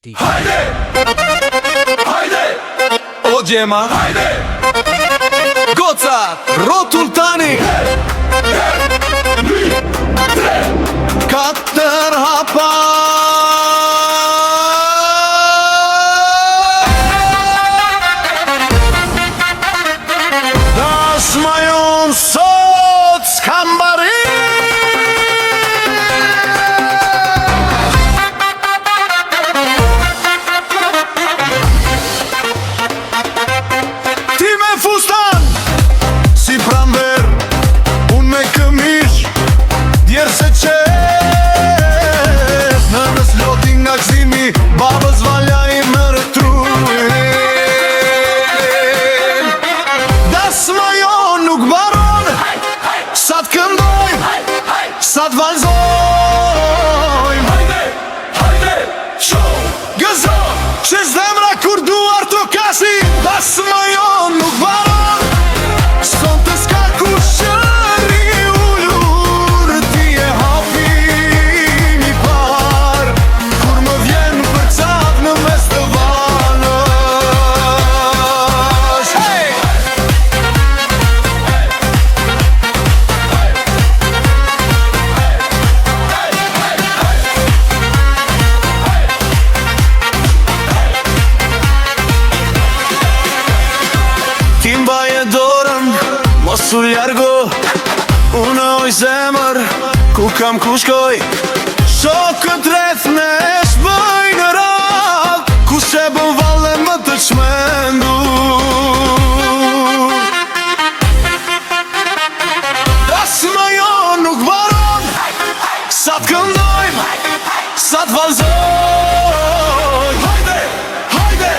ti. Hajde! Hajde! O gjema! Hajde! Gocat, rotull tani! 4 hapa! Das ma jon sot s'kam bari! Ti me fustan si pranver, unë me këmish djerë se qef. Në nës loti nga gzimi, babës valja i më rëtruin. Das ma jo nuk baron, sa t'këndojmë, sa t'valzojmë. Hajde! Hajde! Show! Gëzo, që zemra kur duar të kasi. Das ma jo nuk baron, son të s'ka kushëri ullur. Ti e hapi mi par, kur më vjen për cap në mes të valës. Hey! Ti mbaje dorën, mos u largo. Unë oj zemër, ku kam ku shkoj. Shokët rreth ne shbëj në radh, ku se bën valle më të çmendur. Das ma jo nuk baron, sa t'këndojmë, sa t'valzojmë. Hajde! Hajde!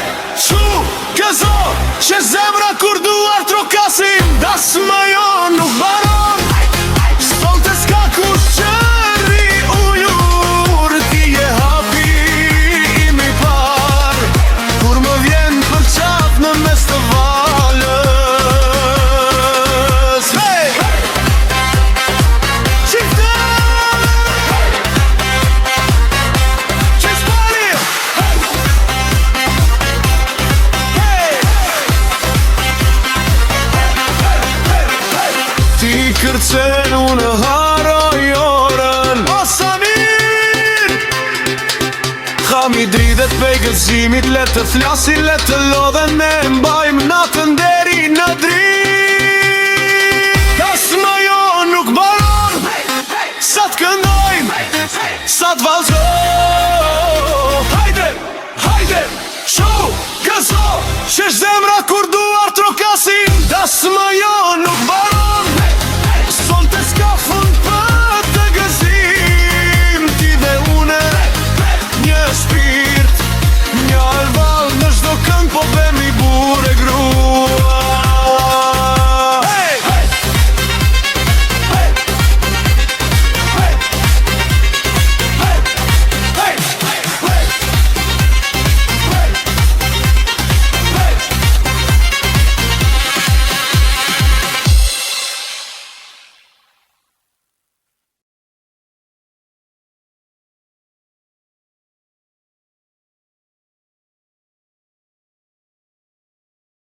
Shu, gëzo, që zemra kur duar trokasim. Das ma jo nuk baron, son të s'ka kush qëri ullur. Ti e hapi i mi par, kur më vjen për qaf në mes të valës. Hey! Qifte! Qiftari! Hey! Ti kërcen unë haroj orën, o sa mirë. Khami dridhet pej gëzimit, le të flasin, le të lodhen, ne mbajmë natën deri në dritë. Das ma jo nuk baron, sa t'këndojmë, sa t'valzojmë.